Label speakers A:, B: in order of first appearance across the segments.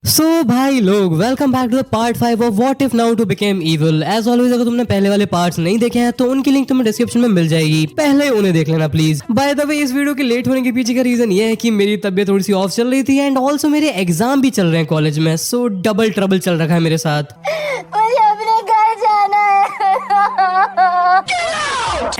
A: भाई लोग welcome back to the part 5 of what if Naruto became evil. As always अगर तुमने पहले वाले पार्ट्स नहीं देखे हैं तो उनकी लिंक तुम्हें डिस्क्रिप्शन में मिल जाएगी, पहले उन्हें देख लेना प्लीज। बाय द वे इस वीडियो के लेट होने के पीछे का रीजन ये है कि मेरी तबीयत थोड़ी सी ऑफ चल रही थी एंड ऑल्सो मेरे एग्जाम भी चल रहे हैं कॉलेज में, सो डबल ट्रबल चल रखा है मेरे साथ।
B: मुझे अपने घर जाना है।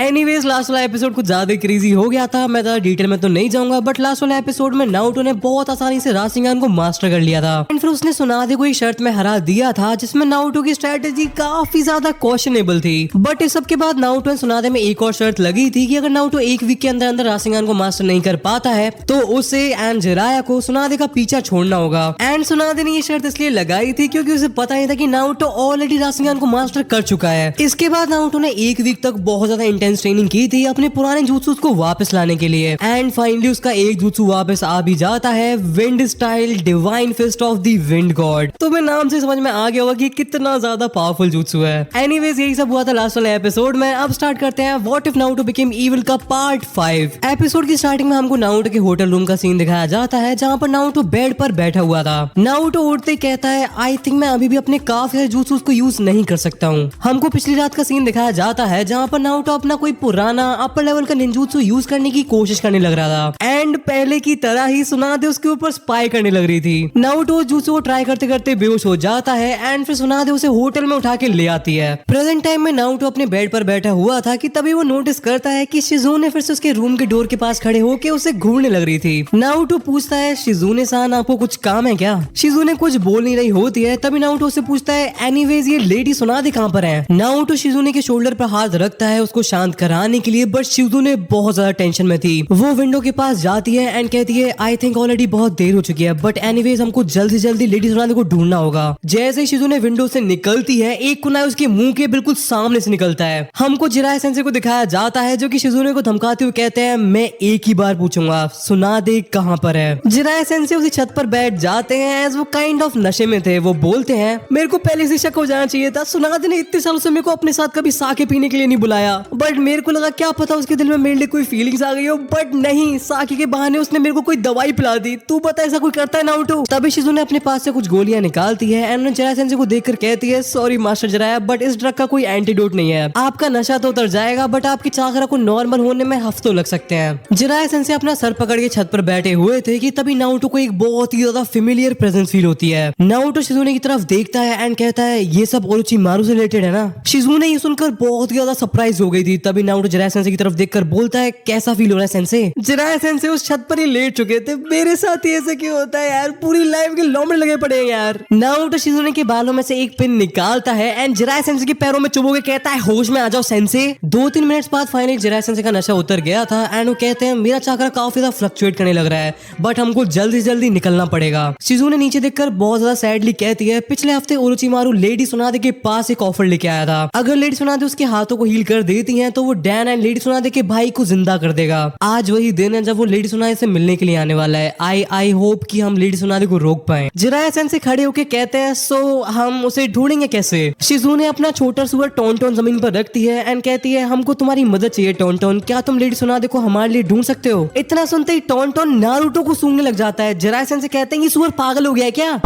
A: एनीवेज लास्ट वाला एपिसोड कुछ ज्यादा क्रेजी हो गया था, मैं ज्यादा डिटेल में तो नहीं जाऊंगा, बट लास्ट वाला एपिसोड में नारुतो ने बहुत आसानी से राशिंगान को मास्टर कर लिया था एंड फिर उसने सुनादे को एक शर्त में हरा दिया था जिसमें नारुतो की स्ट्रेटेजी काफी ज्यादा क्वेश्चनेबल थी। बट इस सब के बाद नारुतो एंड सुनादे में एक और शर्त लगी थी कि अगर नारुतो एक वीक के अंदर अंदर राशिंगान को मास्टर नहीं कर पाता है तो उसे एंड जिराया को सुनादे का पीछा छोड़ना होगा। एंड सुनादे ने ये शर्त इसलिए लगाई थी क्योंकि उसे पता ही था कि नारुतो ऑलरेडी राशिंगान को मास्टर कर चुका है। इसके बाद नारुतो ने एक वीक तक बहुत ज्यादा इंटेंस ट्रेनिंग की थी अपने पुराने jutsus को वापस लाने के लिए एंड फाइनली उसका एक jutsu वापस आ भी जाता है, wind style divine fist of the wind god. तुम्हें नाम से समझ में आ गया होगा कि कितना ज्यादा पावरफुल jutsu है। एनीवेज यही सब हुआ था लास्ट वाले एपिसोड में। अब स्टार्ट करते हैं what if Naruto became evil का पार्ट 5। एपिसोड की स्टार्टिंग में हमको नारुतो के होटल रूम का सीन दिखाया जाता है जहाँ पर नारुतो बेड पर बैठा हुआ था। नारुतो उठते ही कहता है आई थिंक मैं अभी भी अपने काफी सारे jutsus को यूज नहीं कर सकता हूँ। हमको पिछली रात का सीन दिखाया जाता है जहाँ पर नारुतो अपना कोई पुराना अपर लेवल का निंजुत्सु यूज करने की कोशिश करने लग रहा था एंड पहले की तरह ही सुनादे उसके ऊपर स्पाई करने लग रही थी। नारुतो jutsu को ट्राई करते करते बेहोश हो जाता है एंड फिर सुनादे उसे होटल में उठा के ले आती है। प्रेजेंट टाइम में नारुतो अपने बेड पर बैठा हुआ था कि तभी वो नोटिस करता है कि शिजुने फिर से उसके रूम के डोर के पास खड़े होके उसे घूरने लग रही थी। नारुतो पूछता है शिजुने सान आपको कुछ काम है क्या? शिजुने कुछ बोल नहीं रही होती है, तभी नारुतो से पूछता है एनीवेज ये लेडी सुनादे कहाँ पर है? नारुतो शिजुने के शोल्डर पर हाथ रखता है उसको शांत कराने के लिए, बट शिजुने बहुत ज्यादा टेंशन में थी। वो विंडो के पास जाती है एंड कहती है आई थिंक ऑलरेडी बहुत देर हो चुकी है, बट एनीवेज हमको जल्दी से जल्दी लेडी सुनादे को ढूंढना होगा। जैसे ही शिजुने विंडो से निकलती है एक कुनाई उसके मुंह के बिल्कुल सामने से निकलता है। हमको जिराया सेंसे को दिखाया जाता है जो कि शिजुने को धमकाते हुए कहते हैं मैं एक ही बार पूछूंगा सुनादे कहाँ पर है। जिराया सेंसे उसी छत पर बैठ जाते हैं एज वो काइंड ऑफ नशे में थे। वो बोलते हैं मेरे को पहले से शक हो जाना चाहिए था, सुनादे ने इतने सालों से मेरे को अपने साथ कभी साके पीने के लिए नहीं बुलाया, बट मेरे को लगा क्या पता उसके दिल में मेरे लिए कोई फीलिंग्स आ गई हो, बट नहीं, साकी के बहाने उसने मेरे को कोई दवाई पिला दी। तू बता ऐसा कोई करता है नारुतो? तभी शिजुने अपने पास से कुछ गोलियां निकालती है एंड जिराया सेंसे को देखकर कहती है सॉरी मास्टर जिराया, बट इस ड्रग का कोई एंटीडोट नहीं है। आपका नशा तो उतर जाएगा बट आपकी चाकरा को नॉर्मल होने में हफ्तों लग सकते हैं। जिराया सेंसे अपना सर पकड़ के छत पर बैठे हुए थे कि तभी नारुतो को एक बहुत ही ज्यादा फेमिलियर प्रेजेंस फील होती है। नारुतो शिजुने की तरफ देखता है एंड कहता है ये सब ओरोचिमारू से रिलेटेड है ना? शिजुने ये सुनकर बहुत ही ज्यादा सरप्राइज हो गई थी। तभी नारुतो जिराया सेंसे की तरफ देखकर बोलता है कैसा फील हो रहा है सेंसे? जिराया सेंसे उस छत पर ही लेट चुके थे। मेरे साथ ही ऐसा क्यों होता है यार, पूरी लाइफ के लोमड़े लगे पड़े हैं यार। नारुतो शिजुने के बालों में से एक पिन निकालता है एंड जिराया सेंसे के पैरों में चुभो के कहता है होश में आ जाओ सेंसे। 2-3 मिनट बाद फाइनली जिराया सेंसे का नशा उतर गया था एंड वो कहते हैं मेरा चाकरा काफी ज्यादा फ्लक्चुएट करने लग रहा है बट हमको जल्दी से जल्दी निकलना पड़ेगा। शिजुने नीचे देखकर बहुत ज्यादा सैडली कहती है पिछले हफ्ते ओरोचिमारू लेडी सुनादे के पास एक ऑफर लेके आया था, अगर लेडी सुनादे उसके हाथों को हील कर देती है तो वो डैन एंड लेडी सुनादे के भाई को जिंदा कर देगा। आज वही दिन है जब वो लेडी सुनादे से मिलने के लिए आने वाला है। आई होप कि हम लेडी सुनादे को रोक पाए। जिराया सेंसे खड़े होके कहते हैं सो हम उसे ढूंढेंगे कैसे? शिजुने अपना छोटा सुअर टोन जमीन पर रखती है एंड कहती है हमको तुम्हारी मदद चाहिए टोन, क्या तुम लेडी सुनादे को हमारे लिए ढूंढ सकते हो? इतना सुनते ही टोन नारुतो को सूंघने लग जाता है। जिराया सेंसे कहते हैं ये सुअर पागल हो गया है क्या?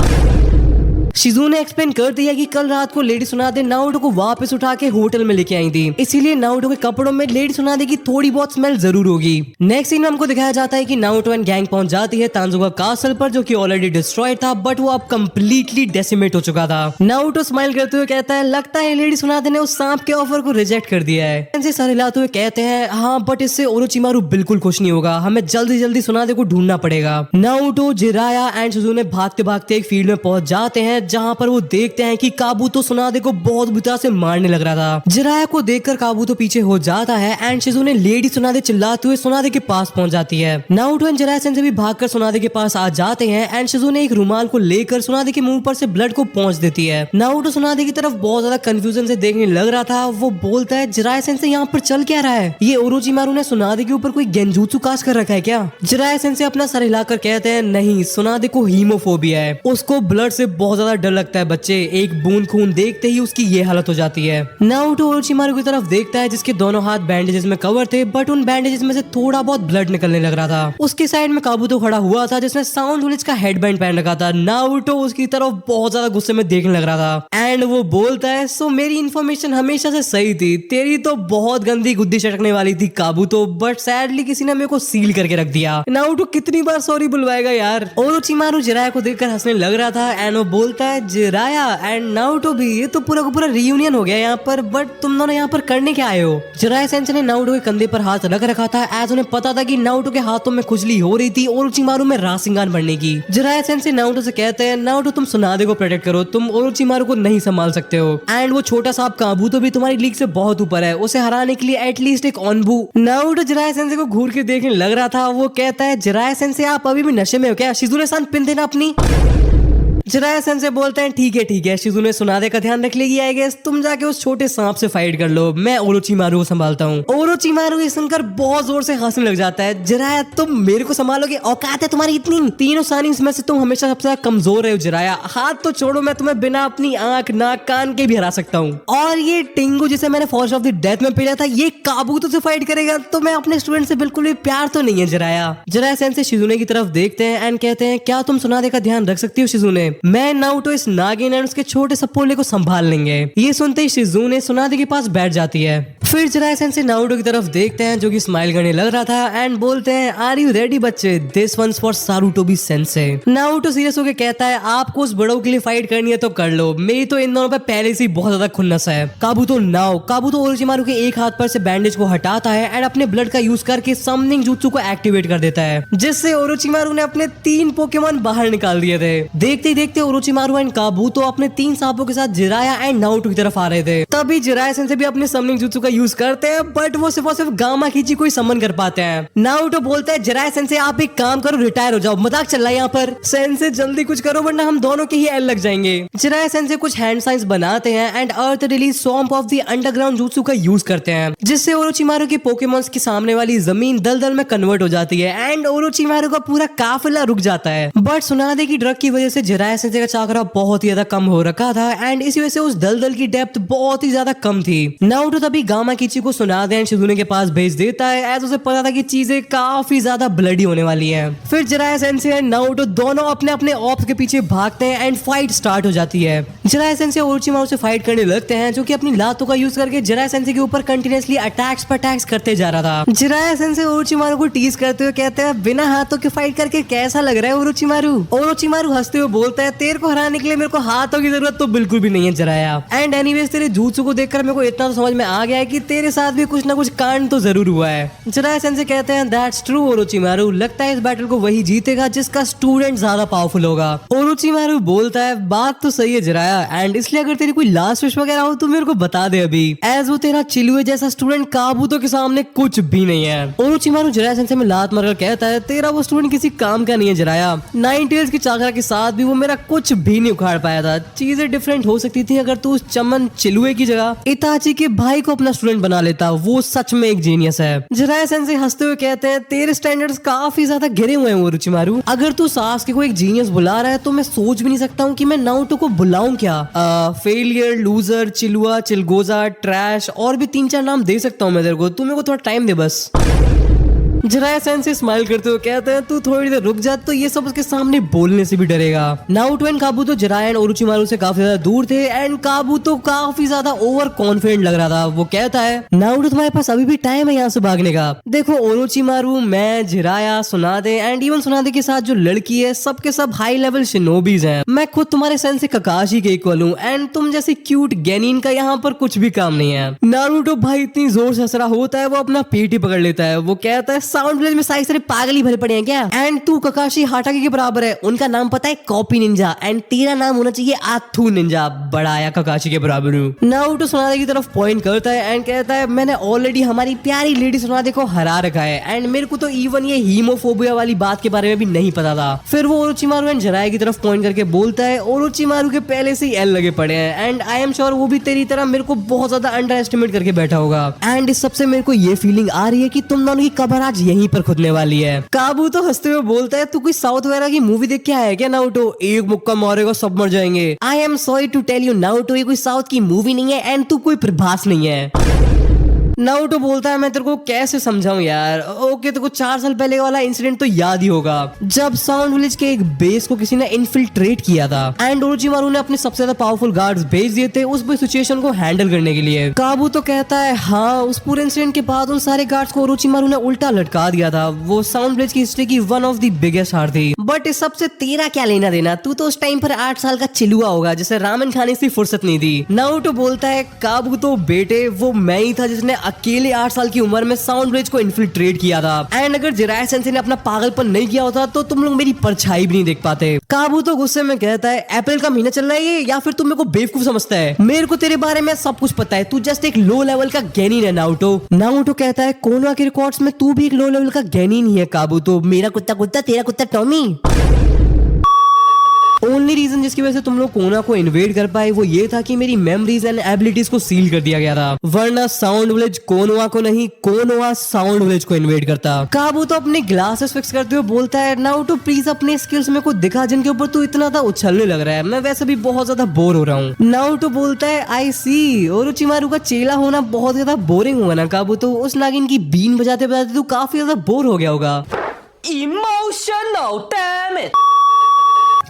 A: शिजुने एक्सप्लेन कर दिया कि कल रात को लेडी सुनादे नारुतो को वापस उठा के होटल में लेके आई थी, इसीलिए नारुतो के कपड़ों में लेडी सुनादे की थोड़ी बहुत स्मेल जरूर होगी। नेक्स्ट सीन में हमको दिखाया जाता है कि नारुतो एंड गैंग पहुंच जाती है तांजुगा कासल पर जो कि ऑलरेडी डिस्ट्रॉयड था बट वो अब कंप्लीटली डेसिमेट हो चुका था। नारुतो स्माइल करते हुए कहता है लगता है लेडी सुनादे ने उस सांप के ऑफर को रिजेक्ट कर दिया है। इनसे सर हिलाते हुए कहते हैं हाँ बट इससे ओरोचिमारू बिल्कुल खुश नहीं होगा, हमें जल्दी जल्दी सुनादे को ढूंढना पड़ेगा। नारुतो जिराया एंड शिजुने भागते भागते एक फील्ड में पहुंच जाते हैं जहाँ पर वो देखते हैं कि काबूतो सुनादे को बहुत बुरी तरह से मारने लग रहा था। जिराया को देखकर काबूतो पीछे हो जाता है एंड शिजुने लेडी सुनादे चिल्लाते हुए सुनादे के पास पहुंच जाती है। नारुतो एंड जिराया सेंसे भी भागकर सुनादे के पास आ जाते हैं एंड शिजुने एक रुमाल को लेकर सुनादे के मुंह पर से ब्लड को पहुंच देती है। नारुतो सुनादे की तरफ बहुत ज्यादा कंफ्यूजन से देखने लग रहा था। वो बोलता है जिराया सेंसे यहाँ पर चल क्या रहा है? ये ओरोचिमारू ने सुनादे के ऊपर कोई गेंजुत्सु कास्ट कर रखा है क्या? जिराया सेंसे अपना सर हिलाकर कहते हैं नहीं, सुनादे को हीमोफोबिया है, उसको ब्लड से बहुत ज्यादा ज्यादा डर लगता है बच्चे, एक बूंद खून देखते ही उसकी ये हालत हो जाती है। नारुतो ओरोचिमारू की तरफ देखता है जिसके दोनों हाथ बैंडेजेस में कवर थे, बट उन बैंडेजेस में से थोड़ा बहुत ब्लड निकलने लग रहा था। उसके साइड में काबूतो खड़ा हुआ था जिसने साउंड विलेज का हेडबैंड पहन रखा था। नारुतो उसकी तरफ बहुत ज्यादा गुस्से में देखने लग रहा था एंड वो बोलता है, सो मेरी इन्फॉर्मेशन हमेशा से सही थी, तेरी तो बहुत गंदी गुद्दी चटकने वाली थी काबूतो, बट सैडली किसी ने मेरे को सील करके रख दिया। नारुतो कितनी बार सॉरी बुलवाएगा यार। ओरोचिमारू जिराया को देखकर हंसने लग रहा था एंड वो बोलता है, जिराया एंड नारुतो भी, ये तो पूरा का पूरा रियूनियन हो गया यहाँ पर, बट तुम दोनों यहाँ पर करने क्या आए हो? जिराया सेंसे ने नारुतो के कंधे पर हाथ रख रखा था एज उन्हें पता था कि नारुतो के हाथों में खुजली हो रही थी ओरोचिमारू में राशिंगान बढ़ने की। जिराया सेंसे नारुतो से कहते हैं, नारुतो तुम सुनादे को प्रोटेक्ट करो, तुम ओरोचिमारू को नहीं संभाल सकते हो एंड वो छोटा सा काबूतो भी तुम्हारी लीग से बहुत ऊपर है, उसे हराने के लिए एटलीस्ट एक ऑनबू। नारुतो जिराया सेंसे को घूर के देखने लग रहा था। वो कहता है, जिराया सेंसे आप अभी भी नशे में हो क्या? शिजुने-सान पिन देना अपनी। जिराया सेंसे बोलते हैं, ठीक है शिजुने सुनादे का ध्यान रख लेगी आई गेस, तुम जाके उस छोटे सांप से फाइट कर लो, मैं ओरोचिमारू को संभालता हूँ। ओरोचिमारू ये सुनकर बहुत जोर से हंसने लग जाता है। जिराया तुम मेरे को संभालोगे? औकात है तुम्हारी इतनी? तीनों सानिस में से तुम हमेशा सबसे कमजोर रहे हो जिराया, हाथ तो छोड़ो, मैं तुम्हें बिना अपनी आंख नाक कान के भी हरा सकता हूँ। और ये टिंगू जिसे मैंने फॉरेस्ट ऑफ द डेथ में पीला था, ये काबूतो से फाइट करेगा? तो मैं अपने स्टूडेंट से बिल्कुल भी प्यार तो नहीं है जिराया। जिराया सेंसे शिजुने की तरफ देखते हैं एंड कहते हैं, क्या तुम सुनादे का ध्यान रख सकती हो शिजुने? मैं नारुतो इस नागिन एंड उसके छोटे सपोले को संभाल लेंगे। ये सुनते ही शिजुने सुनादे के पास बैठ जाती है। फिर जिराया सेंसे नारुतो की तरफ देखते हैं जो कि स्माइल करने लग रहा था एंड बोलते हैं, आर यू रेडी बच्चे? This one's for Sarutobi sensei. Naruto serious होकर कहता है, आपको उस बड़ों के लिए फाइट करनी है तो कर लो, मेरी तो इन दोनों पे पहले से बहुत ज्यादा खुन्नस है। काबूतो नाउ। काबूतो ओरोचिमारू के एक हाथ पर से बैंडेज को हटाता है एंड अपने ब्लड का यूज करके समनिंग जुत्सु को एक्टिवेट कर देता है, जिससे ओरोचिमारू ने अपने 3 पोकेमॉन बाहर निकाल दिए थे। देखते ही देखते ओरोचिमारू एंड काबूतो अपने 3 सांपों के साथ जिराया एंड नारुतो की तरफ आ रहे थे। तभी जिराया सेंसे भी अपने समनिंग जुत्सु का यूज करते हैं, बट वो सिर्फ और सिर्फ गामा खींची को ही समन कर पाते हैं। नारुतो बोलता है, जिराया सेंसे आप एक काम करो, रिटायर हो जाओ, मजाक चल रहा है यहाँ पर। सेंसे जल्दी कुछ करो वरना हम दोनों के ही एल लग जाएंगे। जिराया सेंसे कुछ हैंड साइंस बनाते हैं and earth release swamp of the underground jutsu का यूज करते हैं, जिससे ओरोचिमारू के पोकेमॉन्स के सामने वाली जमीन दलदल में कन्वर्ट हो जाती है एंड ओरोचिमारू का पूरा काफिला रुक जाता है। बट सुनादे की ड्रग की वजह से जिराया सेंसे का चाकरा बहुत ही ज्यादा कम हो रखा था एंड इसी वजह से उस दलदल की डेप्थ बहुत ही ज्यादा कम थी। नारुतो तभी गामा किची को सुनादे एंड शिजुने के पास भेज देता है एज उसे पता था कि चीजें काफी ज्यादा ब्लडी होने वाली हैं। फिर जिराया सेंसे एंड नारुतो दोनों अपने अपने ऑप्स के पीछे भागते हैं एंड फाइट स्टार्ट हो जाती है। जिराया सेंसे ओरोचिमारू से फाइट करने लगते हैं जो कि अपनी लातों का यूज करके जिराया सेंसे के ऊपर कंटिन्यूअसली अटैक्स पर अटैक्स करते जा रहा था। जिराया सेंसे ओरोचिमारू को टीज करते हुए कहते हैं, बिना हाथों के फाइट करके कैसा लग रहा है ओरोचिमारू? ओरोचिमारू हंसते हुए बोलता है, तेरे को हराने के लिए मेरे को हाथों की जरूरत तो बिल्कुल भी नहीं है जिराया। एंड एनीवेज तेरे जुत्सु को देखकर मेरे को इतना तो समझ में आ गया है कि तेरे साथ भी कुछ ना कुछ कांड तो जरूर हुआ है। जिराया सेंसे कहते हैं, दैट्स ट्रू ओरोचिमारू, लगता है इस बैटल को वही जीतेगा जिसका स्टूडेंट ज्यादा पावरफुल होगा। ओरोचिमारू बोलता है, बात तो सही है जिराया, एंड इसलिए अगर तेरी कोई लास्ट विश वगैरह हो तो मेरे को बता दे अभी, एज वो तेरा चिलुए जैसा स्टूडेंट काबूतो के सामने कुछ भी नहीं है। ओरोचिमारू जिराया सेंसे में लात मारकर कहता है, तेरा वो स्टूडेंट किसी काम का नहीं है जिराया, 9 टेल्स की चाकरा के साथ भी वो मेरा कुछ भी नहीं उखाड़ पाया था। चीजें डिफरेंट हो सकती थी अगर तू उस चमन चिलुए की जगह इताची के भाई को अपना स्टूडेंट बना लेता, वो सच में एक जीनियस है। जिराया सेंसे हंसते हुए कहते हैं, तेरे स्टैंडर्ड्स काफी ज्यादा गिरे हुए हैं ओरोचिमारू, अगर तू सासुके को एक जीनियस बुला रहा है तो मैं सोच भी नहीं सकता हूँ कि मैं नारुतो को बुलाऊं क्या। फेलियर, लूजर, चिलुआ, चिलगोजा, ट्रैश और भी 3-4 नाम दे सकता हूँ मैं तेरे को, तू मेरे को थोड़ा टाइम दे बस। जिराया सेंसे स्माइल करते हुए कहते हैं, तू थोड़ी देर रुक जा, तो ये सब उसके सामने बोलने से भी डरेगा। Naruto and Kabuto Jiraiya and Orochimaru से काफी ज्यादा दूर थे एंड काबूतो काफी ज्यादा ओवर कॉन्फिडेंट लग रहा था। वो कहता है, नारुतो तुम्हारे पास अभी भी टाइम है यहाँ से भागने का। देखो ओरोचिमारू, मैं, जिराया, सुनादे एंड इवन सुनादे के साथ जो लड़की है, सबके सब हाई लेवल शिनोबीज हैं। मैं खुद तुम्हारे सेंसे ककाशी के इक्वल हूँ एंड तुम जैसी क्यूट गेनिन का यहाँ पर कुछ भी काम नहीं है। नारुतो भाई इतनी जोर से हंस रहा होता है, वो अपना पेट ही पकड़ लेता है। वो कहता है, साउंड विलेज में सारे सारे पागल ही भरे पड़े हैं क्या? एंड तू ककाशी हाटाकी के बराबर है, उनका नाम पता है कॉपी निंजा, एंड तेरा नाम होना चाहिए आथू निंजा, बड़ा आया ककाशी के बराबर हूँ। नारुतो सुनादे की तरफ पॉइंट करता है एंड कहता है, मैंने ऑलरेडी हमारी प्यारी लेडी सुनादे को हरा रखा है एंड मेरे को तो इवन ये हीमोफोबिया वाली बात के बारे में भी नहीं पता था। फिर वो ओरोचिमारू एंड जिराया की तरफ पॉइंट करके बोलता है, ओरोचिमारू के पहले से ही एल लगे पड़े हैं एंड आई एम श्योर वो भी तेरी तरह मेरे को बहुत ज्यादा अंडर एस्टिमेट करके बैठा होगा। एंड इस सबसे मेरे को ये फीलिंग आ रही है कि तुम दोनों की कबर आज आज यहीं पर खुदने वाली है। काबू तो हंसते हुए बोलता है तू कोई साउथ वगैरह की मूवी देख के आया है क्या नारुतो? एक मुक्का मारेगा सब मर जाएंगे। I am sorry to tell you Naruto, ये कोई साउथ की मूवी नहीं है एंड तू कोई प्रभास नहीं है। नारुतो बोलता है मैं तेरे को कैसे समझाऊं यार। ओके, तेरे को 4 साल पहले वाला इंसिडेंट तो याद ही होगा जब साउंड विलेज के एक बेस को किसी ने इन्फिल्ट्रेट किया था एंड ओरोचिमारू ने अपने सबसे ज्यादा पावरफुल गार्ड्स भेज दिए थे उस सिचुएशन को हैंडल करने के लिए। काबू तो कहता है हाँ, उस पूरे इंसिडेंट के बाद उन सारे गार्ड्स को ओरोचिमारू ने उल्टा लटका दिया था। वो साउंड विलेज की हिस्ट्री की वन ऑफ द बिगेस्ट हार थी। बट इस सबसे तेरा क्या लेना देना, तू तो उस टाइम पर 8 साल का चिलुआ होगा जिसे रामेन खाने से फुर्सत नहीं थी। नारुतो बोलता है काबू तो बेटे वो मैं ही था जिसने अकेले 8 साल की उम्र में साउंड विलेज को इन्फिल्ट्रेट किया था एंड अगर जिराया सेंसेई ने अपना पागलपन नहीं किया होता तो तुम लोग मेरी परछाई भी नहीं देख पाते। काबू तो गुस्से में कहता है अप्रैल का महीना चल रहा है ये, या फिर तुम मेरे को बेवकूफ समझता है? मेरे को तेरे बारे में सब कुछ पता है, तू जस्ट एक लो लेवल का गेनिन है नारुतो। नारुतो कहता है कोनोहा के रिकॉर्ड्स में तू भी एक लो लेवल का गेनिन ही है काबू, तो मेरा कुत्ता कुत्ता तेरा कुत्ता टॉमी। ओनली रीजन जिसकी वजह से तुम लोग कोना को इन्वेड कर पाए वो ये था कि मेरी मेमोरीज एंड एबिलिटीज को सील कर दिया गया था, वरना साउंड विलेज कोनोहा को नहीं, कोनोहा साउंड विलेज को इन्वेड करता। काबू तो अपने ग्लासेस फिक्स करते हुए बोलता है नारुतो प्लीज अपने स्किल्स में को दिखा जिनके ऊपर तू इतना ज्यादा उछलने लग रहा है, मैं वैसे भी बहुत ज्यादा बोर हो रहा हूँ। नारुतो बोलता है आई सी, ओरोचिमारू का चेला होना बहुत ज्यादा बोरिंग हुआ ना काबू, तो उस नागिन की बीन बजाते बजाते तू काफी ज्यादा बोर हो गया होगा। Emotional damn it.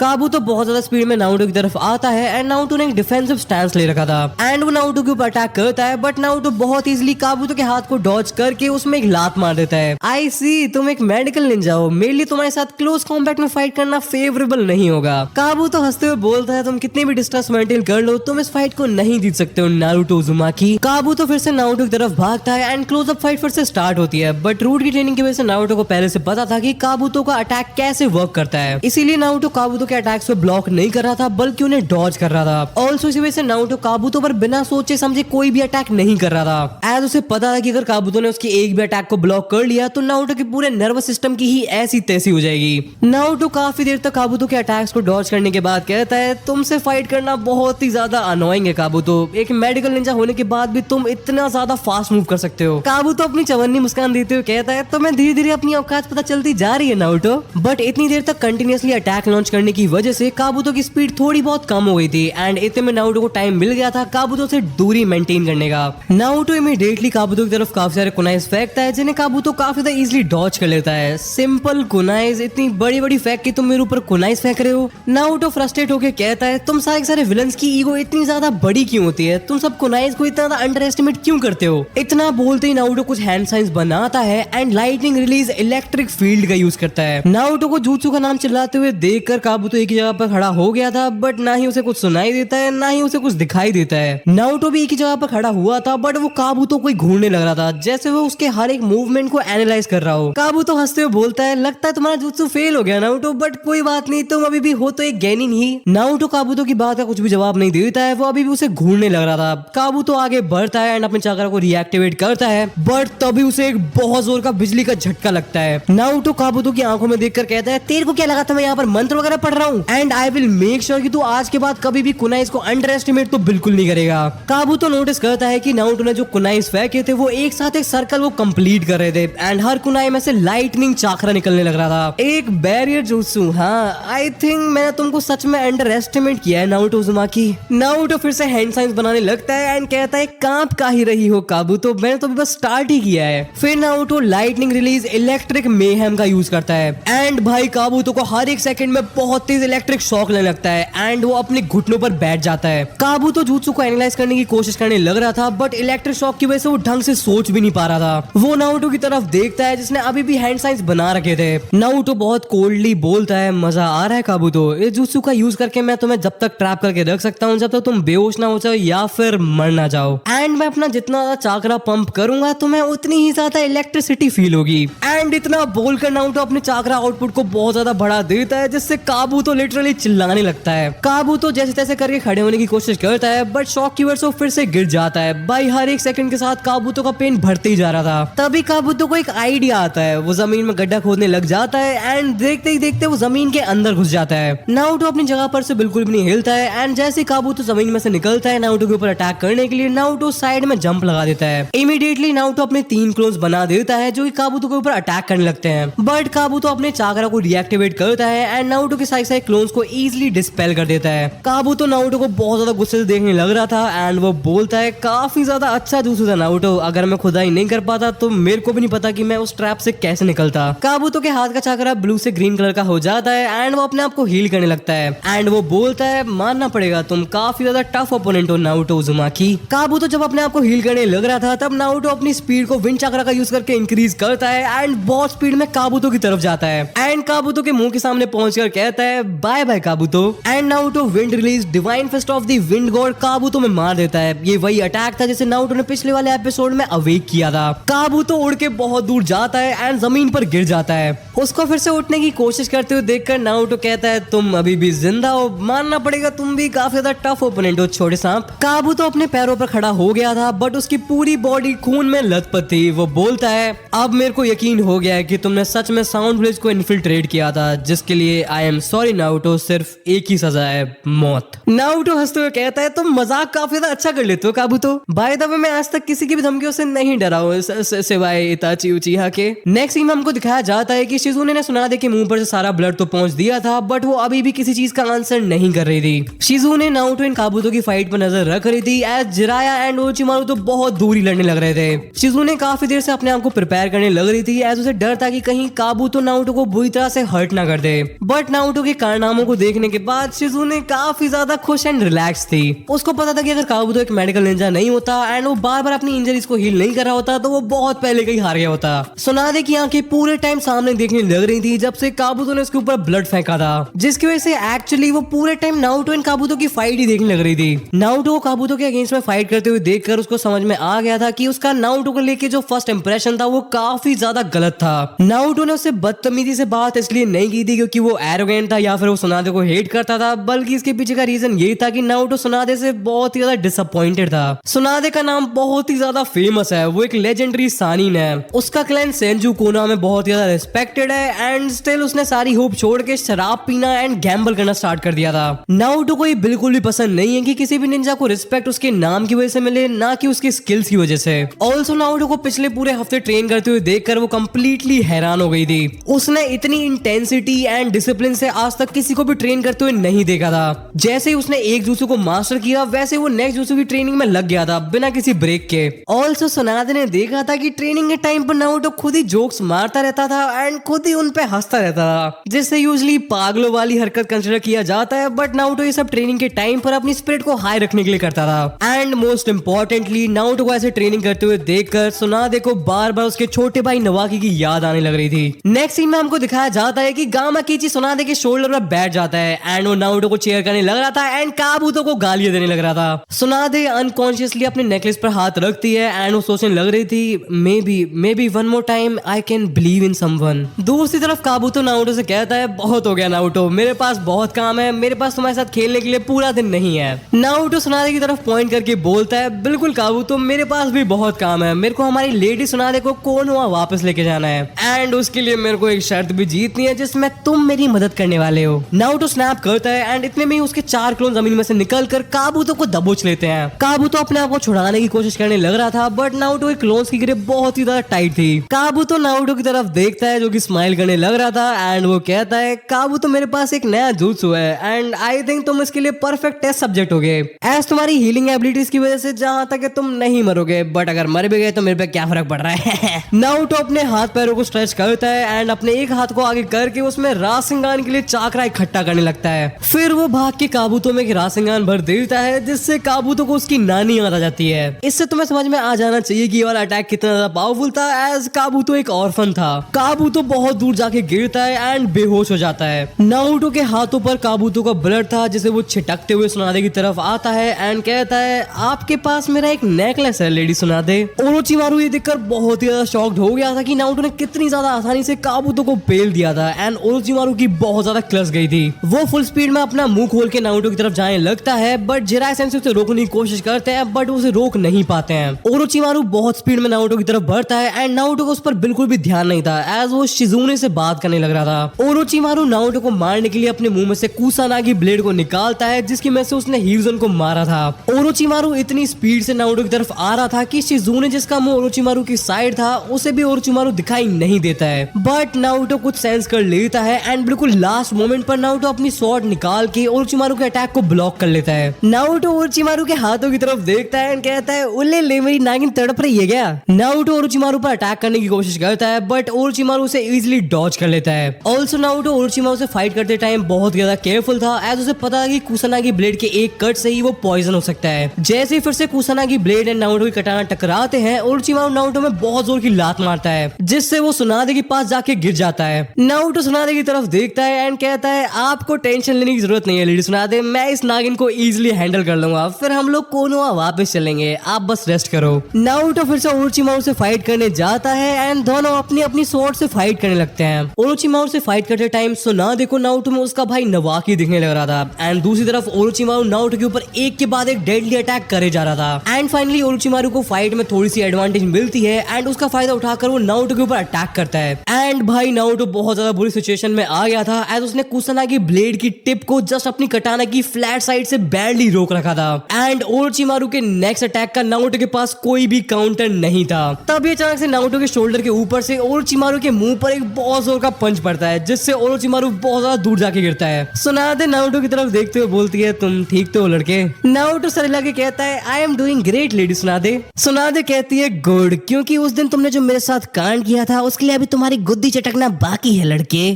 A: काबू तो बहुत ज्यादा स्पीड में नारुतो की तरफ आता है एंड नारुतो ने एक डिफेंसिव स्टैंस ले रखा था एंड वो नारुतो के ऊपर अटैक करता है बट नारुतो बहुत इजीली काबूतो के हाथ को डॉज करके उसमें एक लात मार देता है। आई सी, तुम एक मेडिकल निंजा हो, मेरे लिए तुम्हारे साथ क्लोज कॉम्बैट में फाइट करना फेवरेबल नहीं होगा। काबूतो हंसते हुए बोलता है तुम कितनी भी डिस्टेंस मेंटेन कर लो तुम इस फाइट को नहीं जीत सकते हो नारुतो उज़ुमाकी। काबूतो फिर से नारुतो की तरफ भागता है एंड क्लोज अप फाइट फिर से स्टार्ट होती है बट रूट की ट्रेनिंग की वजह से नारुतो को पहले से पता था कि काबूतो का अटैक कैसे वर्क करता है, इसीलिए नारुतो काबूतो के अटैक्स को ब्लॉक नहीं कर रहा था बल्कि उन्हें डॉज कर रहा था। ऑल्सो इसी वजह से नारुतो काबूतो पर बिना सोचे समझे कोई भी अटैक नहीं कर रहा था एज उसे पता था कि अगर काबूतो ने उसके एक भी अटैक को ब्लॉक कर लिया तो नारुतो के पूरे नर्वस सिस्टम की ही ऐसी तैसी हो जाएगी। नारुतो काफी देर तक काबूतो के अटैक्स को डॉज करने के बाद कहता है तुमसे फाइट करना बहुत ही ज्यादा अनोइंग है काबूतो, एक मेडिकल निंजा होने के बाद भी तुम इतना ज्यादा फास्ट मूव कर सकते हो। काबूतो अपनी चवन्नी मुस्कान देते हुए कहता है तो मैं धीरे धीरे अपनी औकात पता चलती जा रही है नारुतो, बट इतनी देर तक कंटिन्यूअसली अटैक लॉन्च करने की वजह से काबूतो की स्पीड थोड़ी बहुत कम हो गई थी एंड इतने में नारुतो को टाइम मिल गया था काबूतो से दूरी मेंटेन करने का। नारुतो इमीडिएटली काबूतो की तरफ काफी सारे कुनाइज फेंकता है जिन्हें काबूतो काफी ज्यादा इजीली डॉज कर लेता है। सिंपल कुनाइज, इतनी बड़ी बड़ी फेंक के तुम मेरे ऊपर कुनाइज फेंक रहे हो। नारुतो फ्रस्ट्रेट होकर कहता है तुम सारे विलन्स की ईगो इतनी ज्यादा बड़ी क्यों होती है, तुम सब कुनाइज को इतना ज्यादा अंडर एस्टिमेट क्यों करते हो। इतना बोलते ही नारुतो कुछ हैंड साइंस बनाता है and lightning release electric field का यूज करता है। नारुतो को जुत्सु का नाम चिल्लाते हुए देखकर काबूतो एक ही जगह पर खड़ा हो गया था बट ना ही उसे कुछ सुनाई देता है ना ही उसे कुछ दिखाई देता है। नारुतो भी एक ही जगह पर खड़ा हुआ था बट वो काबूतो को घूरने लग रहा था जैसे वो उसके हर एक मूवमेंट को एनालाइज कर रहा हो। काबूतो हंसते हुए बोलता है लगता है तुम्हारा जुत्सु फेल हो गया नारुतो, बट कोई बात नहीं, तुम अभी भी हो तो एक गेनिन ही। नारुतो काबूतो की बात का कुछ भी जवाब नहीं देता है, वो अभी भी उसे घूरने लग रहा था। काबूतो आगे बढ़ता है एंड अपने चाकरा को रिएक्टिवेट करता है बट तभी उसे एक बहुत जोर का बिजली का झटका लगता है। नारुतो काबूतो की आंखों में देखकर कहता है तेरे को क्या लगा था मैं यहाँ पर मंत्र वगैरह पढ़ रहा हूँ and I will make sure कि तू आज के बाद कभी भी कुनाइज को अंडर एस्टिमेट तो बिल्कुल नहीं करेगा। काबूतो नोटिस करता है कि नारुतो ने जो कुनाइज फेंके थे वो एक साथ एक सर्कल वो कंप्लीट कर रहे थे एंड हर कुनाई में से लाइटनिंग चाकरा निकलने लग रहा था, एक बैरियर जुत्सु। हाँ, आई थिंक मैंने तुमको सच में अंडर एस्टिमेट किया है नारुतो उज़ुमाकी। नारुतो फिर से हैंड साइंस बनाने लगता है एंड कहता है कांप का ही रही हो काबूतो, मैंने तो बस स्टार्ट ही किया है। फिर Naruto lightning release electric mayhem का यूज करता है एंड भाई काबूतो को हर एक सेकंड में बहुत तेज इलेक्ट्रिक शॉक लगने लगता है एंड वो अपने घुटनों पर बैठ जाता है। काबूतो जुत्सु को एनालाइज करने की कोशिश करने लग रहा था बट इलेक्ट्रिक शॉक की वजह से वो ढंग से सोच भी नहीं पा रहा था। वो नारुतो की तरफ देखता है जिसने अभी भी हैंड साइंस बना रखे थे। नारुतो बहुत कोल्डली बोलता है मजा आ रहा है काबूतो, इस जुत्सु का यूज करके मैं तुम्हें जब तक ट्रैप करके रख सकता हूँ जब तक तुम बेहोश ना हो जाओ या फिर मर ना जाओ एंड मैं अपना जितना ज्यादा चाकरा पंप करूंगा तुम्हें उतनी ही ज्यादा इलेक्ट्रिसिटी फील होगी। एंड इतना बोलकर नारुतो अपने चाकरा आउटपुट को बहुत ज्यादा बढ़ा देता है जिससे काबूतो काबूतो लिटरली चिल्लाने लगता है। काबूतो जैसे तैसे करके खड़े होने की कोशिश करता है बट शॉक की वजह से फिर से गिर जाता है। भाई हर एक सेकंड के साथ काबूतो का पेन बढ़ते ही जा रहा था। तभी काबूतो को एक आइडिया आता है, वो जमीन में गड्ढा खोदने लग जाता है एंड देखते ही देखते वो जमीन के अंदर घुस जाता है। नारुतो अपनी जगह पर से बिल्कुल भी नहीं हिलता है एंड जैसे काबूतो जमीन में से निकलता है नारुतो के ऊपर अटैक करने के लिए, नारुतो साइड में जंप लगा देता है। इमीडिएटली नारुतो अपने 3 क्लोन्स बना देता है जो कि काबूतो के ऊपर अटैक करने लगते हैं, बट काबूतो अपने चाकरा को डीएक्टिवेट करता है एंड नारुतो के सारे क्लोन्स को इजीली डिस्पेल कर देता है। काबूतो नारुतो को बहुत ज्यादा गुस्से से देखने लग रहा था एंड वो बोलता है, काफी ज्यादा अच्छा जूसू था नारुतो, अगर मैं खुदाई नहीं कर पाता तो मेरे को भी नहीं पता कि मैं उस ट्रैप से कैसे निकलता। काबूतो के हाथ का चाकरा ब्लू से ग्रीन कलर का हो जाता है एंड वो अपने आप को हील करने लगता है एंड वो बोलता है, मानना पड़ेगा तुम काफी ज्यादा टफ ओपोनेंट हो नारुतो उज़ुमाकी। काबूतो जब अपने आप को हील करने लग रहा था तब नारुतो अपनी स्पीड को विंड चाकरा का यूज करके इंक्रीज करता है एंड बहुत स्पीड में काबूतो की तरफ जाता है एंड काबूतो के मुंह के सामने पहुंचकर कहता है, bye bye Kabuto. And Naruto wind release divine fist of the wind god Kabuto में मार देता है। ये वही अटैक था जिसे नारुतो ने पिछले वाले एपिसोड में अवेक किया था। काबूतो उड़ के बहुत दूर जाता है एंड जमीन पर गिर जाता है। उसको फिर से उठने की कोशिश करते हुए देखकर नारुतो कहता है, तुम अभी भी जिंदा हो, मानना पड़ेगा तुम भी काफी ज्यादा टफ ओपोनेंट हो छोटे सांप। काबूतो अपने पैरों पर खड़ा हो गया था बट उसकी पूरी बॉडी खून में लथपथ थी। वो बोलता है, अब मेरे को यकीन हो गया है कि तुमने सच में साउंड विलेज को इन्फिल्ट्रेट किया था, जिसके लिए आई एम सॉरी नारुतो, सिर्फ एक ही सजा है, मौत। नारुतो हंसते हुए कहता है, तुम मजाक काफी ज्यादा अच्छा कर लेते हो काबूतो। बाय द वे मैं आज तक किसी की भी धमकियों से नहीं डरा हूं सिवाय इताची उचिहा के। नेक्स्ट सीन में हमको दिखाया जाता है कि शिजुने ने सुनादे के मुंह पर से सारा ब्लड तो पहुंच दिया था बट वो अभी भी किसी चीज का आंसर नहीं कर रही थी। शिजुने नारुतो एंड काबूतो की फाइट पर नजर रख रही थी एज जिराया एंड ओरोचिमारू तो बहुत दूरी लड़ने लग रहे थे। शिजुने काफी देर से अपने आप को प्रिपेयर करने लग रही थी एज उसे डर था कि कहीं काबूतो नारुतो को बुरी तरह से हर्ट ना कर दे, बट नारुतो के कारनामों को देखने के बाद शिजुने काफी ज्यादा खुश एंड रिलैक्स थी। उसको पता था कि अगर काबूतो एक मेडिकल निंजा नहीं होता एंड वो बार बार अपनी इंजरीज को हील नहीं कर रहा होता तो वो बहुत पहले कहीं हार गया होता। सुनादे की आंखें पूरे टाइम सामने देखने लग रही थी जब से काबूतो ने उसके ऊपर ब्लड फेंका था, जिसकी वजह से एक्चुअली वो पूरे टाइम नारुतो एंड काबूतो की फाइट ही देखने लग रही थी। नारुतो को काबूतो के अगेंस्ट में फाइट करते हुए देखकर उसको समझ में आ गया था कि उसका नारुतो को लेके जो फर्स्ट इंप्रेशन था वो काफी ज्यादा गलत था। नारुतो ने उससे बदतमीजी से बात इसलिए नहीं की थी क्योंकि वो एरोगेंट था या फिर वो सुनादे को हेट करता था, बल्कि इसके पीछे का रीजन ये था कि नारुतो सुनादे से बहुत ही ज्यादा डिसअपॉइंटेड था। सुनादे का नाम बहुत ही ज्यादा फेमस है, वो एक लेजेंडरी सानिन है, उसका क्लैन सेंजू कोना में बहुत ही ज्यादा रिस्पेक्टेड है एंड स्टिल उसने सारी होप छोड़ के शराब पीना एंड गैम्बल करना स्टार्ट कर दिया था। नारुतो को ये बिल्कुल भी पसंद नहीं है कि किसी भी निंजा को रिस्पेक्ट उसके नाम की वजह से मिले, ना कि उसकी स्किल्स की वजह से। ऑल्सो नारुतो को पिछले पूरे हफ्ते ट्रेन करते हुए देखकर वो कंप्लीटली हैरान हो गई थी। उसने इतनी इंटेंसिटी एंड डिसिप्लिन से आज तक किसी को भी ट्रेन करते हुए नहीं देखा था। जैसे ही उसने एक jutsu को मास्टर किया वैसे वो नेक्स्ट jutsu की ट्रेनिंग में लग गया था बिना किसी ब्रेक के। ऑल्सो सुनादे ने देखा था कि ट्रेनिंग के टाइम पर नारुतो खुद ही जोक्स मारता रहता था एंड खुद ही उन पे हंसता रहता था, जिससे यूजुअली पागलों वाली हरकत कंसिडर किया जाता है, बट नारुतो ये सब ट्रेनिंग के टाइम पर अपनी स्पिरिट को हाई रखने के लिए करता था। एंड मोस्ट इंपॉर्टेंटली नारुतो को ऐसे ट्रेनिंग करते हुए देखकर सुनादे को बार बार उसके छोटे भाई नवाकी की याद आने लग रही थी। नेक्स्ट सीन में हमको दिखाया जाता है कि गामा कीची सुनादे के शोल्डर पर बैठ जाता है एंड वो नारुतो को चेयर करने लग रहा था एंड काबूतो को गालियां देने लग रहा था। सुनादे अनकॉन्शियसली अपने नेकलेस पर हाथ रखती है एंड वो सोचने लग रही थी, may be one more time I can believe in someone. दूसरी तरफ काबूतो नारुतो से कहता है, बहुत हो गया नारुतो, मेरे पास बहुत काम है, मेरे पास तुम्हारे साथ खेलने के लिए पूरा दिन नहीं है। नारुतो सुनादे की तरफ पॉइंट करके बोलता है, बिल्कुल काबूतो, मेरे पास भी बहुत काम है, मेरे को हमारी लेडी सुनादे को कोनोहा वापस लेके जाना है एंड उसके लिए मेरे को एक शर्त भी जीतनी है जिसमें तुम मेरी मदद करने वाले हो। नारुतो स्नैप करता है एंड इतने में ही उसके 4 क्लोन जमीन में से निकलकर काबूतो को दबोच लेते हैं। काबूतो अपने आप को छुड़ाने की कोशिश करने लग रहा था बट नारुतो के क्लोन्स की ग्रिप बहुत ही ज्यादा टाइट थी। काबूतो नारुतो की तरफ देखता है जो कि स्माइल करने लग रहा था एंड वो कहता है, काबूतो मेरे पास एक नया जुत्सु है एंड आई थिंक तुम इसके लिए परफेक्ट टेस्ट सब्जेक्ट होगे एज तुम्हारी हीलिंग एबिलिटीज की वजह से जहां तक है तुम नहीं मरोगे, बट अगर मर भी गए तो मेरे पे क्या फर्क पड़ रहा है। नारुतो अपने हाथ पैरों को स्ट्रेच करता है एंड अपने एक हाथ को आगे करके उसमें रासेंगान के लिए चाकरा इकट्ठा करने लगता है। फिर वो भाग के काबूतो में रासेंगान भर देता है जिससे काबूतो को उसकी नानी याद आ जाती है। इससे तुम्हें समझ में आ जाना चाहिए कि ये वाला अटैक कितना ज्यादा पावरफुल था एज काबूतो एक ऑर्फन था। काबूतो बहुत दूर जाके गिरता है एंड बेहोश हो जाता है। नारुतो के हाथों पर काबूतो का ब्लड था जिसे वो छिटकते हुए सुनादे की तरफ आता है एंड कहता है आपके पास मेरा एक नेकलेस है लेडी सुनादे। ओरोचिमारू ये देखकर बहुत ही ज्यादा शॉक्ड हो गया था कि नारुतो ने कितनी ज्यादा आसानी से काबूतो को पेल दिया था एंड ओरोचिमारू की बहुत ज्यादा क्लस गई थी। वो फुल स्पीड में अपना मुंह खोल के नारुतो की तरफ जाने लगता है बट जिराय सेंसेई उसे रोकने की कोशिश करते हैं बट उसे रोक नहीं पाते हैं। ओरोचिमारू बहुत स्पीड में नारुतो की तरफ बढ़ता है एंड नारुतो को उस पर बिल्कुल भी ध्यान नहीं था एज वो शिजुने से बात करने लग रहा था। ओरोचिमारू नारुतो को मारने के लिए अपने मुंह में से कुसानागी ब्लेड को निकालता है जिसकी वजह से उसने हिरुज़न को मारा था। ओरोचिमारू इतनी स्पीड से नारुतो की तरफ आ रहा था कि शिजुने जिसका मुंह ओरोचिमारू की साइड था उसे भी ओरोचिमारू दिखाई नहीं देता है बट नारुतो कुछ सेंस कर लेता है एंड बिल्कुल लास्ट मोमेंट पर नारुतो अपनी स्वॉर्ड निकाल के ओरोचिमारू के अटैक को ब्लॉक कर लेता है। नारुतो ओरोचिमारू के हाथों की तरफ देखता है एंड कहता है उल्ले ले मेरी नागिन तड़प रही है क्या। नारुतो ओरोचिमारू पर अटैक करने की कोशिश करता है बट ओरोचिमारू उसे इजीली डॉज कर लेता है। ऑल्सो नारुतो ओरोचिमारू से फाइट करते टाइम बहुत ज्यादा केयरफुल था एज उसे पता था कि कुसानागी ब्लेड के एक कट से ही वो पॉइजन हो सकता है। जैसे ही फिर से कुसानागी ब्लेड एंड नारुतो की कटाना टकराते हैं ओरोचिमारू नारुतो में बहुत जोर की लात मारता है जिससे वो सुनादे के पास जाके गिर जाता है। नारुतो सुनादे की तरफ देखता है एंड कहता है आपको टेंशन लेने की जरूरत नहीं है लेडी सुनादे, मैं इस नागिन को इजीली हैंडल कर लूंगा, फिर हम लोग कोनोहा वापस चलेंगे, आप बस रेस्ट करो। नारुतो फिर से ओरोचिमारू से फाइट करने जाता है एंड दोनों अपनी अपनी स्वॉर्ड से फाइट करने लगते हैं। ओरोचिमारू से फाइट करते टाइम सुनादे को नारुतो में उसका भाई नवाकी दिखने लग रहा था एंड दूसरी तरफ ओरोचिमारू नारुतो के ऊपर एक के बाद एक डेडली अटैक करे जा रहा था एंड फाइनली ओरोचिमारू को फाइट में थोड़ी सी एडवांटेज मिलती है एंड उसका फायदा उठाकर वो नारुतो के ऊपर अटैक करता है एंड भाई नारुतो बहुत ज्यादा बुरी सिचुएशन में आ गया था एज उसने कुसानागी ब्लेड की टिप को जस्ट अपनी कटाना की फ्लैट साइड से बैडली रोक रखा था एंड ओरोचिमारू के नेक्स्ट अटैक का नारुतो के पास कोई भी काउंटर नहीं था। तभी अचानक से नारुतो के शोल्डर के ऊपर से ओरोचिमारू के मुंह पर एक बहुत जोर का पंच पड़ता है जिससे ओरोचिमारू बहुत ज्यादा दूर जाके गिरता है। सुनादे नारुतो की तरफ देखते हुए बोलती है तुम ठीक तो हो लड़के। नारुतो सर हिला के कहता है I am doing great lady Tsunade. Tsunade कहती है गुड, क्योंकि उस दिन तुमने जो मेरे साथ कांड किया था उसके लिए अभी तुम्हारी गुद्दी चटकना बाकी है लड़के।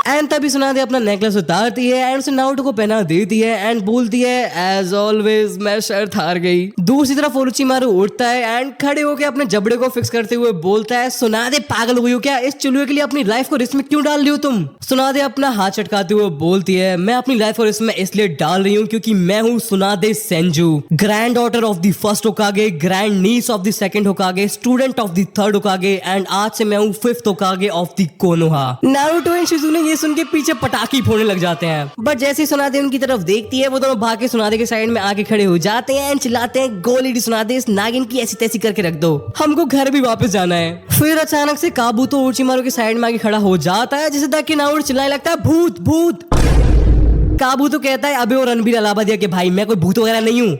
A: एंड तभी सुनादे अपना नेकलेस उतारती है एंड उसे नारुतो को पहना देती है एंड बोलती है एज ऑलवेज मैं शर्त हार गई। दूसरी तरफ ओरोचिमारू उठता है एंड खड़े होकर अपने जबड़े को फिक्स करते हुए बोलता है सुनादे पागल हुई हो क्या, इस चुलुए के लिए अपनी लाइफ को रिस्क में क्यों डाल रही हो तुम। सुनादे अपना हाथ चटकाते हुए बोलती है मैं अपनी लाइफ को रिस्क में इसलिए डाल रही हूँ क्योंकि मैं हूँ Tsunade Senju, granddaughter of the first Hokage, grandniece of the second Hokage, student of the third Hokage and आज से मैं हूँ fifth Hokage of the Konoha. Naruto and Shizune ये सुन के पीछे पटाखे फोड़ने लग जाते हैं बट जैसे सुनादे उनकी तरफ देखती है वो दोनों भाग के सुनादे के साइड में आके खड़े हो जाते हैं एंड चिल्लाते हैं गोली सुनादे इस नागिन की ऐसी तैसी करके रख दो, हमको घर भी वापस जाना है। फिर अचानक से काबूतो ओरोचिमारू के साइड में आके खड़ा हो जाता है जिसे देख के नारुतो चिल्लाने लगता है भूत भूत। काबूतो कहता है अबे वो रणबीर अलाहाबादिया के भाई मैं कोई भूत वगैरह नहीं हूँ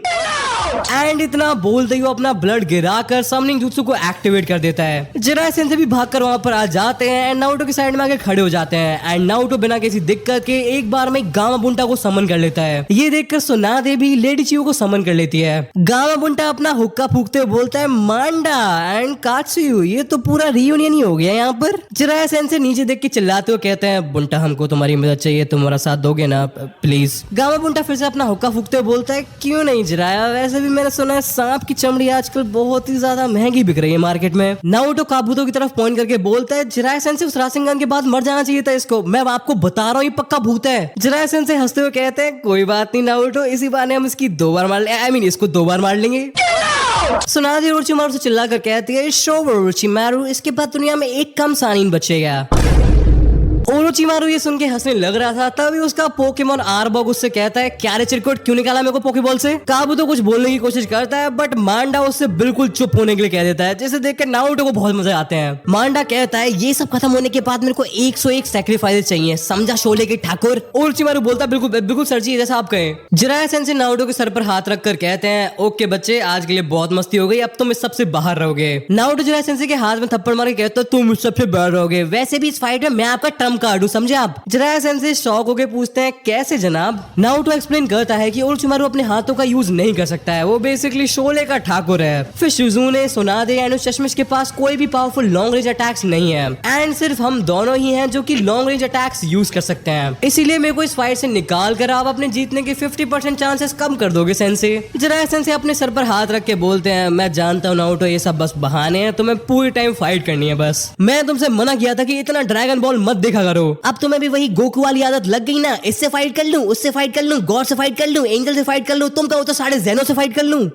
A: एंड इतना बोलते ही वो अपना ब्लड गिराकर समनिंग जुत्सु को एक्टिवेट कर देता है। जिराय सेंसेई भी भागकर वहां पर आ जाते हैं एंड नारुतो की साइड में आके खड़े हो जाते हैं एंड नारुतो बिना किसी दिक्कत के एक बार में गामा बुंटा को समन कर लेता है। ये देखकर सुनादे भी लेडी चियो को समन कर लेती है। गामा बुंटा अपना हुक्का फूकते हुए बोलता है मांडा एंड कात्सुयु ये तो पूरा रियूनियन ही हो गया यहाँ पर। जिराय सेंसेई नीचे देख के चिल्लाते हुए कहते हैं बुंटा हमको तुम्हारी मदद चाहिए, तुम हमारा साथ दोगे ना प्लीज। गामा बुंटा फिर से अपना हुक्का फूकते हुए बोलता है क्यों नहीं जिराया, वैसे भी मैंने सुना है सांप की चमड़ी आजकल बहुत ही ज्यादा महंगी बिक रही है मार्केट में। नारुतो काबूतो की तरफ पॉइंट करके बोलता है जिराय सेंसेई उस रासेंगन के बाद मर जाना चाहिए था इसको, मैं आपको बता रहा हूँ ये पक्का भूत है। जिराय सेंसेई हंसते हुए कहते हैं कोई बात नहीं नारुतो, इसी बहाने हम इसकी 2 बार मार ले, आई मीन इसको 2 बार मार लेंगे। सुनादे ओरोचिमारू से चिल्लाकर कहती है शो ओरोचिमारू इसके बाद दुनिया में एक कम सानीन बचेगा। ओरोचिमारू ये सुन के हंसने लग रहा था तभी उसका पोकेमोन आर्बॉग उससे कहता है क्या रे चिरकुट क्यों निकाला मेरे को पोकेबॉल से। काबूतो कुछ बोलने की कोशिश करता है बट मांडा उससे बिल्कुल चुप होने के लिए कह देता है जिसे देखकर नारुतो को बहुत मजे आते हैं। मांडा कहता है ये सब खत्म होने के बाद मेरे को 101 सैक्रिफाइस चाहिए, समझा शोले के ठाकुर। ओरोचिमारू बोलता है बिल्कुल बिल्कुल सर जी जैसा आप कहें। जिराय सेंसेई नारुतो के सर पर हाथ रखकर कहते हैं ओके बच्चे आज के लिए बहुत मस्ती हो गई, अब तुम इस सबसे बाहर रहोगे। नारुतो जिराय सेंसेई के हाथ में थप्पड़ मार के कहता है तुम इस सबसे बाहर रहोगे, वैसे भी इस फाइट में मैं आपका ट्रम्प काटू, समझे आप? जिराया सेंसे शॉक होके पूछते हैं कैसे जनाब? नारुतो एक्सप्लेन करता है कि ओरोचिमारू अपने हाथों का यूज नहीं कर सकता है, वो बेसिकली शोले का ठाकुर है। फिर शिजुने, सुनादे एंड चश्मिश के पास कोई भी पावरफुल लॉन्ग रेंज अटैक्स नहीं है एंड सिर्फ हम दोनों ही हैं जो कि लॉन्ग रेंज अटैक्स यूज कर सकते हैं। इसीलिए मेरे को इस फाइट से निकाल कर आप अपने जीतने के 50% चांसेस कम कर दोगे सेंसे। जिराया सेंसे अपने सर पर हाथ रख के बोलते हैं मैं जानता हूँ नारुतो ये सब बस बहाने हैं, तुम्हें पूरी टाइम फाइट करनी है बस। मैं तुमसे मना किया था कि इतना ड्रैगन बॉल मत देखा करो। अब तुम्हें भी वही गोकू वाली आदत लग गई ना, इससे फाइट कर लूं, उससे फाइट कर लूं, गॉड से फाइट कर लूं, एंजल से फाइट कर लूं, तुम कहो तो साढ़े ज़ेनो से फाइट कर लूं।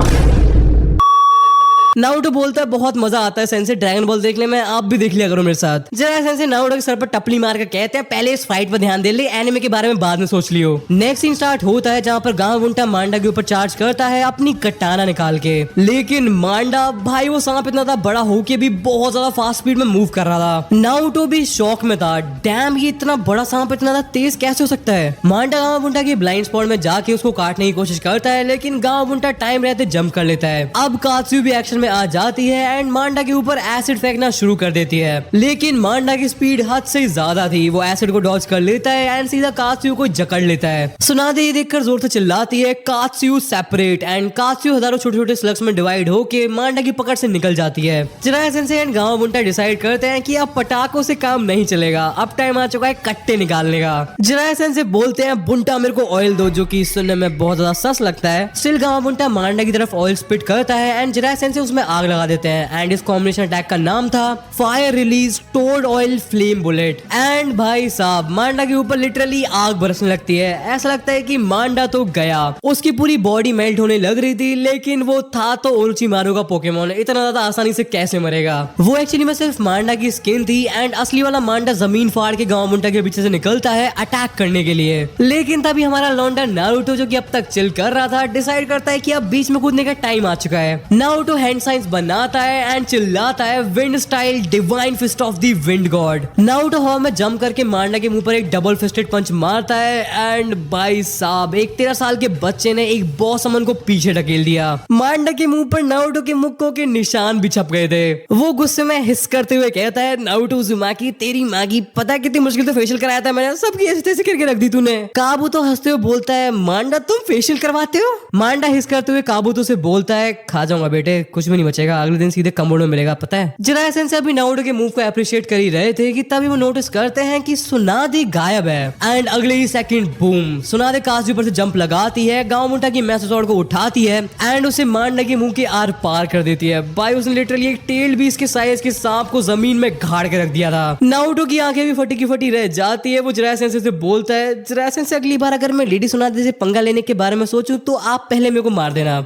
A: नारुतो बोलता है बहुत मजा आता है सेंसे ड्रैगन बॉल देखने में, आप भी देख लिया करो मेरे साथ। जिराया सेंसे नारुतो के सर पर टपली मार कर कहते हैं पहले इस फाइट पर ध्यान दे ले, एनिमे के बारे में बाद में सोच लियो। नेक्स्ट सीन स्टार्ट होता है जहाँ पर गांवुंटा मांडा के ऊपर चार्ज करता है अपनी कटाना निकाल के, लेकिन मांडा भाई वो सांप इतना था बड़ा होके भी बहुत ज्यादा फास्ट स्पीड में मूव कर रहा था। नारुतो भी शॉक में था, डैम ये इतना बड़ा सांप इतना ज्यादा तेज कैसे हो सकता है। मांडा गांवुंटा के ब्लाइंड स्पॉट में जाके उसको काटने की कोशिश करता है, लेकिन गांवुंटा टाइम रहते जंप कर लेता है। अब कात्सु भी एक्शन में आ जाती है एंड मांडा के ऊपर एसिड फेंकना शुरू कर देती है, लेकिन मांडा की स्पीड हद से ज्यादा थी, वो एसिड को डॉज कर लेता है एंड सीधा कात्सु को जकड़ लेता है। सुनादे ये देखकर जोर से चिल्लाती है कात्सु सेपरेट एंड कात्सु हजारों छोटे छोटे स्लग्स में डिवाइड होके मांडा की पकड़ से निकल जाती है। जिराया सेंसे एंड गांवुंटा डिसाइड करते हैं कि अब पटाखों से काम नहीं चलेगा, अब टाइम आ चुका है कट्टे निकालने का। जिराया सेंसे बोलते हैं बुंटा मेरे को ऑयल दो, जो कि सुनने में बहुत ज्यादा सस लगता है। स्टिल गांवुंटा मांडा की तरफ ऑयल स्पिट करता है एंड जिराया सेंसे उसमें आग लगा देते हैं एंड इस कॉम्बिनेशन अटैक का नाम था fire release toad oil flame bullet. And भाई साहब मांडा के ऊपर लिटरली आग बरसने लगती है, ऐसा लगता है कि मांडा तो गया, उसकी पूरी बॉडी मेल्ट होने लग रही थी, लेकिन वो था तो ओरोचिमारू का पोकेमोन, इतना ज्यादा आसानी से कैसे मरेगा। वो एक्चुअली में सिर्फ मांडा की स्किन थी एंड असली वाला मांडा जमीन फाड़ के गांवुंटा के पीछे से निकलता है अटैक करने के लिए। लेकिन तभी हमारा लौंडा नारुतो जो कि अब तक चिल कर रहा था डिसाइड करता है कि अब बीच में कूदने का टाइम आ चुका है। नारुतो हैंड साइंस बनाता है एंड चिल्लाता है wind style divine fist of the wind god. Naruto हवा में जंप करके मांडा के मुंह पर एक डबल फिस्टेड पंच मारता है एंड भाई साहब एक 13 साल के बच्चे ने एक बॉस समन को पीछे ढकेल दिया। मांडा के मुंह पर नारुतो के मुक्कों के निशान भी छप गए थे। वो गुस्से में हिस करते हुए कहता है नारुतो उज़ुमाकी तेरी माँ की पता है कितनी मुश्किल से फेशियल कराया था मैंने, सबकी ऐसे तैसे करके रख दी तूने। काबूतो हंसते हुए बोलता है मांडा तुम फेशियल करवाते हो? मांडा हिस करते हुए काबूतो से बोलता है खा जाऊंगा बेटे, कुछ भी नहीं बचेगा, अगले दिन सीधे कमोड में मिलेगा पता है। जिराया सेंसे अभी नारुतो के मूव को अप्रिशिएट कर ही रहे थे कि तभी वो नोटिस करते हैं कि सुनादे गायब है एंड अगले ही सेकंड बूम सुनादे कात्सु पर से जंप लगाती है, गांवुंटा की मैसोसॉर्ड को उठाती है एंड उसे मांडा के मुंह के आर पार कर देती है। भाई उसने लिटरली एक टेल भी इसके साइज के सांप को जमीन में गाड़ के रख दिया था। नारुतो की आंखें भी फटी की फटी रह जाती है। वो जिराया सेंसे से बोलता है जिराया सेंसे अगली बार अगर मैं लेडी सुनादे से पंगा लेने के बारे में सोचूं तो आप पहले मेरे को मार देना,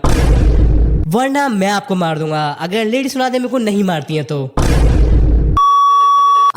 A: वरना मैं आपको मार दूंगा अगर लेडी सुनादे मेरे को नहीं मारती है तो।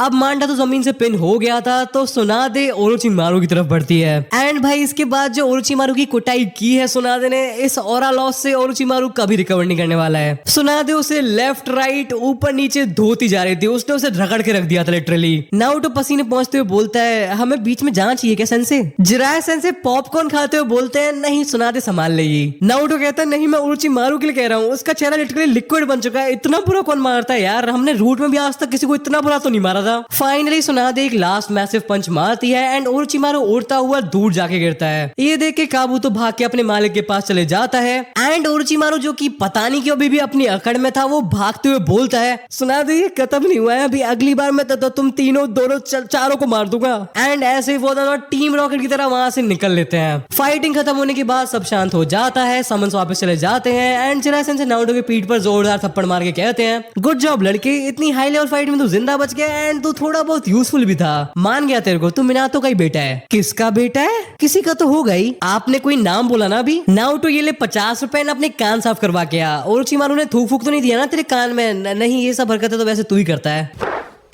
A: अब मांडा तो जमीन से पिन हो गया था तो सुनादे ओरोचिमारू की तरफ बढ़ती है एंड भाई इसके बाद जो ओरोचिमारू की कुटाई की है सुनादे ने, इस ऑरा लॉस से ओरोचिमारू कभी रिकवर नहीं करने वाला है। सुनादे उसे लेफ्ट राइट ऊपर नीचे धोती जा रही थी, उसने उसे रगड़ के रख दिया था लिटरली। नारुतो पसीने पहुंचते हुए बोलता है हमें बीच में जाना चाहिए क्या सेंसे? जिराया सेंसे पॉपकॉर्न खाते हुए बोलते हैं नहीं सुनादे संभाल लेगी। नारुतो कहता है नहीं मैं ओरोचिमारू के लिए कह रहा हूँ, उसका चेहरा लिटरली लिक्विड बन चुका है, इतना बुरा कौन मारता है यार, हमने रूट में भी आज तक किसी को इतना बुरा तो नहीं मारा था। फाइनली सुनादे एक लास्ट मैसिव पंच मारती है एंड ओरोचिमारू उड़ता हुआ दूर जाके गिरता है। ये देख के काबूतो भाग के अपने मालिक के पास चले जाता है एंड ओरोचिमारू जो कि पता नहीं क्यों अभी भी अपनी अकड़ में था वो भागते हुए बोलता है सुनादे ये खत्म नहीं हुआ है, अभी अगली बार मैं तो तुम तीनों दोनों चारों को मार दूंगा। एंड ऐसे वो दोनों टीम रॉकेट की तरह वहां से निकल लेते हैं। फाइटिंग खत्म होने के बाद सब शांत हो जाता है, समन्स वापस चले जाते हैं एंड जिराया सेंसे नारुतो के पीठ पर जोरदार थप्पड़ मार के कहते हैं गुड जॉब लड़के, इतनी हाई लेवल फाइट में तू जिंदा बच गया एंड तू थोड़ा बहुत यूजफुल भी था, मान गया तेरे को, तू मिनातो का ही बेटा है। किसका बेटा है? किसी का तो हो गई, आपने कोई नाम बोला ना अभी। नारुतो ये ले 50 रुपए अपने कान साफ करवा के आ। ओरोचिमारू ने थूक फूक तो नहीं दिया ना तेरे कान में? नहीं ये सब हरकतें तो वैसे तू ही करता है।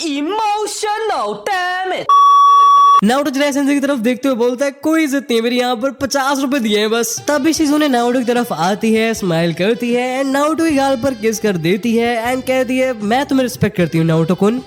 A: Emotional damn it. Naruto Jiraiya sensei की तरफ देखते हुए बोलता है कोई इज्जत नहीं, मेरी यहाँ पर 50 रुपए दिए हैं बस। तभी शिजुने नारुतो की तरफ आती है, स्माइल करती है एंड नारुतो की गाल पर किस कर देती है एंड कहती है मैं तुम्हें रिस्पेक्ट करती हूँ नारुतो कुन।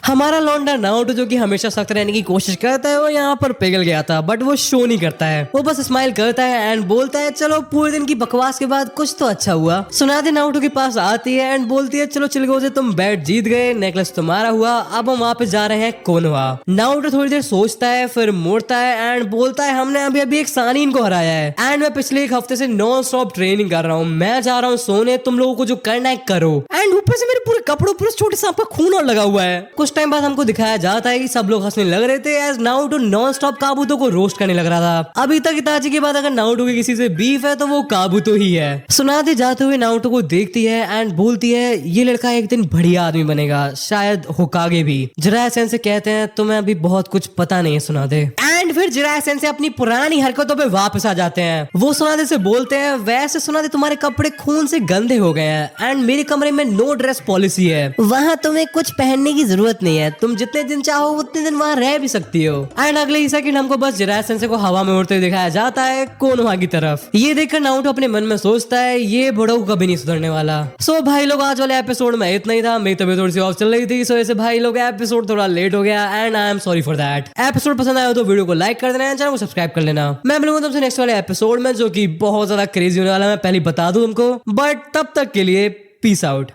A: हमारा लौंडा नारुतो जो कि हमेशा सख्त रहने की कोशिश करता है वो यहाँ पर पिघल गया था, बट वो शो नहीं करता है। वो बस स्माइल करता है एंड बोलता है चलो पूरे दिन की बकवास के बाद कुछ तो अच्छा हुआ। सुनादे नारुतो के पास आती है एंड बोलती है चलो चिलगोजे तुम बैट जीत गए, नेकलेस तुम्हारा हुआ, अब हम वापस जा रहे हैं कोनोहा। नारुतो थोड़ी देर सोचता है, फिर मुड़ता है एंड बोलता है हमने अभी अभी एक सानीन को हराया है एंड मैं पिछले एक हफ्ते से नॉन स्टॉप ट्रेनिंग कर रहा हूँ, मैं जा रहा हूँ सोने, तुम लोगों को जो करना है करो। एंड ऊपर से मेरे पूरे कपड़ों पर छोटे सांप का खून और लगा हुआ है। कुछ टाइम बाद हमको दिखाया जाता है कि सब लोग हंसने लग रहे थे एज नारुतो नॉन स्टॉप काबूतो को रोस्ट करने लग रहा था। अभी तक इताची के बाद अगर नारुतो की किसी से बीफ है तो वो काबूतो ही है। सुनादे जाते हुए नारुतो को देखती है एंड बोलती है ये लड़का एक दिन बढ़िया आदमी बनेगा, शायद होकागे भी। जिराया सेंसे कहते हैं तुम्हें अभी बहुत कुछ पता नहीं है सुनादे। एंड फिर जिराया सेंसे अपनी पुरानी हरकतों पे वापस आ जाते हैं। वो सुनादे से बोलते हैं वैसे सुनादे तुम्हारे कपड़े खून से गंदे हो गए हैं एंड मेरे कमरे में नो ड्रेस पॉलिसी है, वहाँ तुम्हें कुछ पहनने की जरूरत नहीं है, तुम जितने दिन चाहो उतने दिन वहाँ रह भी सकती हो। एंड अगले ही सेकंड हमको बस जिराया सेंसे को हवा में उड़ते हुए दिखाया जाता है कोनोहा की तरफ। ये देखकर नारुतो अपने मन में सोचता है ये बड़ों कभी नहीं सुधरने वाला। सो भाई लोग आज वाले एपिसोड में इतना ही था। मेरी तबीयत थोड़ी सी ऑफ चल रही थी, सो ऐसे भाई लोग एपिसोड थोड़ा लेट हो गया and I am sorry for that. Episode पसंद आया तो वीडियो को लाइक कर देना, चैनल को सब्सक्राइब कर लेना। मैं मिलूंगा तुमसे नेक्स्ट वाले एपिसोड में जो कि बहुत ज्यादा क्रेजी होने वाला है, मैं पहले बता दूं तुमको। बट तब तक के लिए पीस आउट।